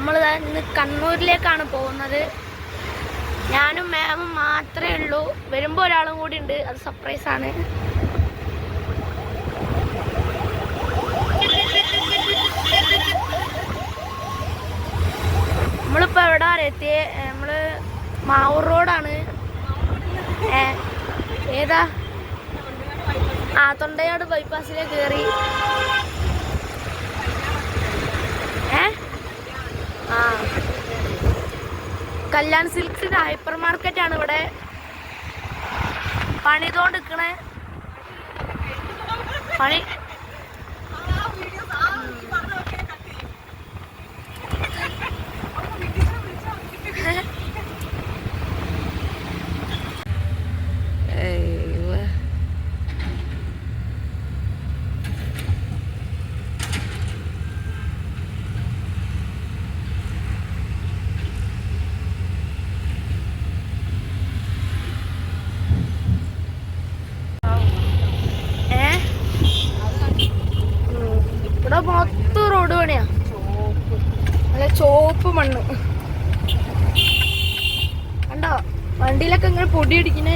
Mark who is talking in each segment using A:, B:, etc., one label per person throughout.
A: നമ്മൾ ഇന്ന് കണ്ണൂരിലേക്കാണ് പോകുന്നത്. ഞാനും മാമും മാത്രമേ ഉള്ളൂ. വരുമ്പോൾ ഒരാളും കൂടി ഉണ്ട്, അത് സർപ്രൈസാണ്. നമ്മളിപ്പോൾ എവിടെ വരെ എത്തിയേ? നമ്മൾ മാവൂർ റോഡാണ്. ഏതാ? തൊണ്ടയാട് ബൈപ്പാസിലേക്ക് കയറി. കല്യാൺ സിൽക്സിന്റെ ഹൈപ്പർ മാർക്കറ്റാണ് ഇവിടെ പണിതോണ്ട് നിൽക്കണേ. പണി മൊത്തം റോഡ് പണിയാ. നല്ല ചോപ്പ് മണ്ണ് കണ്ടോ? വണ്ടിയിലൊക്കെ ഇങ്ങനെ പൊടി അടിക്കണേ.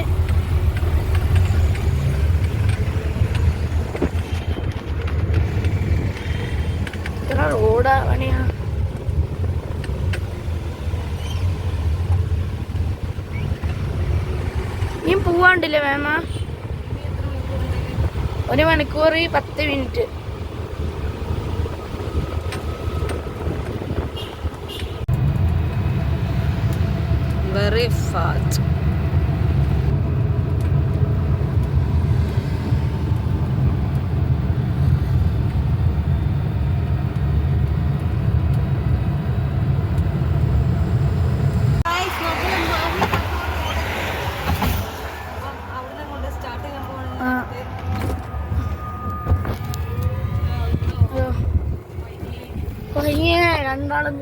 A: ഇത്ര റോഡാ പണിയാ. നീ പോവാണ്ടില്ലേ മാമ? 1 മണിക്കൂർ 10 മിനിറ്റ്.
B: Very fast.
A: രണ്ടാളും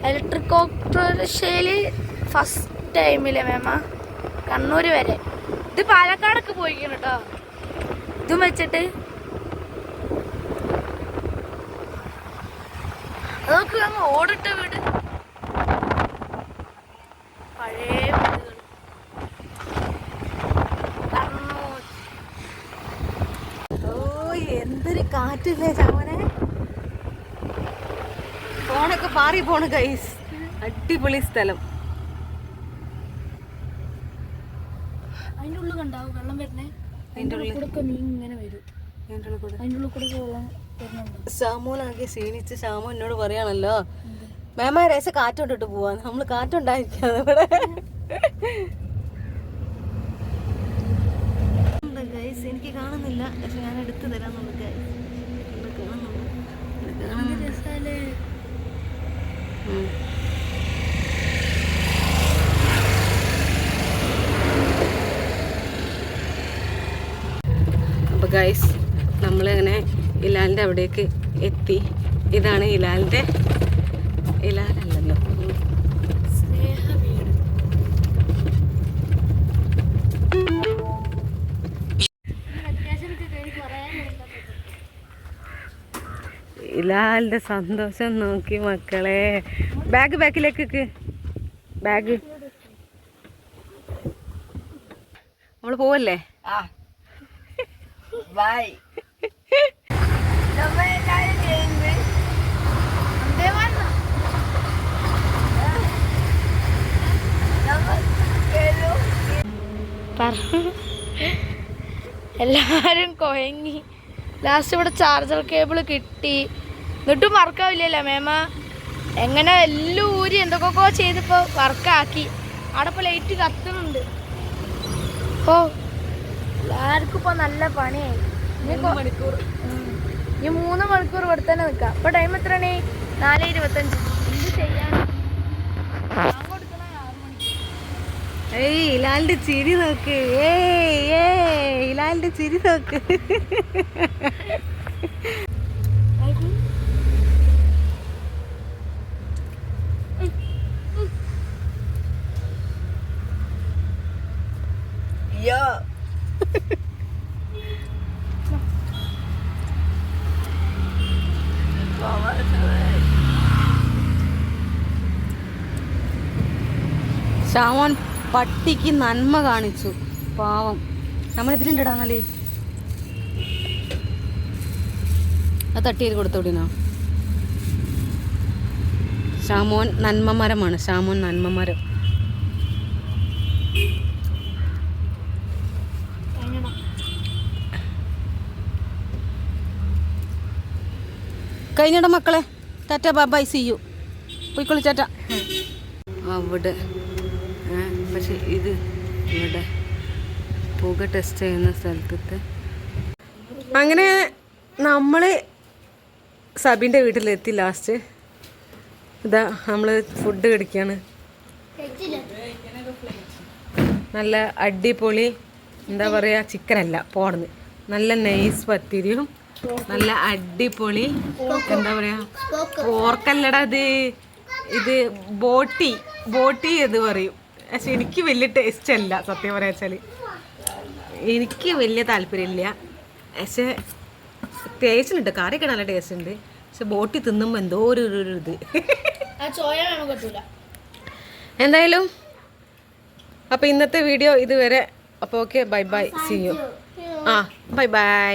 A: ഇലക്ട്രിക് ഓട്ടോറിക്ഷയില് ഫസ്റ്റ് ടൈമില്ലേ മേമ കണ്ണൂര് വരെ. ഇത് പാലക്കാടൊക്കെ പോയിക്കണം കേട്ടോ. ഇതും വെച്ചിട്ട് അതൊക്കെ അങ്ങ് ഓടിട്ട വീട്, പഴയ വീടുകൾ. കണ്ണൂർ.
B: എന്തൊരു കാറ്റില്ലേ ചാമനെ. ഫോണൊക്കെ പാറി പോണ് ഗൈസ്. അടിപൊളി സ്ഥലം.
A: അതിൻ്റെ ഉള്ളിൽ കണ്ടാവും വെള്ളം വരുന്നേ. അതിൻ്റെ ഉള്ളിൽ കൂടെ നീ ഇങ്ങനെ വരും. അതിൻ്റെ ഉള്ളിൽ കൂടെ വെള്ളം വരുന്നുണ്ട്.
B: ഷാമോനാകെ ക്ഷീണിച്ച് ഷാമോ എന്നോട് പറയാണല്ലോ മേമ രേശ കാറ്റോട്ടിട്ട് പോവാന്ന്. നമ്മള് കാറ്റുണ്ടായിരിക്കാതെ ഇവിടെ. ഗൈസ് എനിക്ക് കാണുന്നില്ല, പക്ഷെ ഞാൻ എടുത്തു തരാന്നുള്ളു. ഗൈസ്
A: രസാലേ.
B: അപ്പോൾ ഗൈസ് നമ്മളിങ്ങനെ ഇലാലിൻ്റെ അവിടേക്ക് എത്തി. ഇതാണ് ഇലാലിൻ്റെ, ഇലാലല്ലല്ലോ ഇലാലിൻ്റെ സന്തോഷം നോക്കി മക്കളെ. ബാഗ് ബാക്കിലേക്ക് ബാഗ്. നമ്മള് പോവല്ലേ?
A: ബൈ. എല്ലാരും കൊയങ്ങി. ലാസ്റ്റ് ഇവിടെ ചാർജർ കേബിൾ കിട്ടി. എന്നിട്ടും വർക്കാവില്ലല്ലോ മേമ. എങ്ങനെ എല്ലാം ഊരി എന്തൊക്കെയൊക്കെ ചെയ്തിപ്പോൾ വർക്കാക്കി. അവിടെ ഇപ്പോൾ ലൈറ്റ് കത്തുന്നുണ്ട്. ഓ എല്ലാവർക്കും ഇപ്പോൾ നല്ല പണിയായി. ഇനി 3 മണിക്കൂർ ഇവിടെ തന്നെ നിൽക്കാം. ഇപ്പോൾ ടൈം എത്രയാണ്? 4:25. എന്ത് ചെയ്യാൻ?
B: ഏയ് ഇലാലിന്റെ ചിരി നോക്ക്. ഇലാലിന്റെ ചിരി നോക്ക്. ഷാമോൻ പട്ടിക്ക് നന്മ കാണിച്ചു, പാവം. നമ്മൾ ഇതിലുണ്ടിടാന്നല്ലേ, അത് തട്ടിയത് കൊടുത്തോടിനോ. ഷാമോൻ നന്മമരമാണ്, ഷാമോൻ നന്മമരം. കഴിഞ്ഞിട മക്കളെ, ടാറ്റ ബൈ സി യു, പോയിക്കൊള്ളി ടാറ്റ. അവിടെ പക്ഷെ ഇത് ഇവിടെ പുക ടെസ്റ്റ് ചെയ്യുന്ന സ്ഥലത്ത് അങ്ങനെ നമ്മൾ സബിൻ്റെ വീട്ടിലെത്തി. ലാസ്റ്റ് ഇതാ നമ്മൾ ഫുഡ് കഴിക്കുകയാണ്. നല്ല അടിപൊളി എന്താ പറയുക, ചിക്കനല്ല പോടുന്നത്, നല്ല നൈസ് പത്തിരിയും നല്ല അടിപൊളി എന്താ പറയുക പോർക്കല്ലടാ ഇത് ബോട്ടി എന്ന് പറയും. പക്ഷെ എനിക്ക് വലിയ ടേസ്റ്റ് അല്ല, സത്യം പറയാ വെച്ചാൽ എനിക്ക് വലിയ താല്പര്യമില്ല. പക്ഷെ ടേസ്റ്റ് ഉണ്ട്, കറിയൊക്കെ നല്ല ടേസ്റ്റ് ഉണ്ട്. പക്ഷെ ബോട്ടി തിന്നുമ്പോൾ എന്തോ ഒരു ഇത്. എന്തായാലും അപ്പോൾ ഇന്നത്തെ വീഡിയോ ഇതുവരെ. അപ്പോൾ okay, bye bye, see you. Bye by.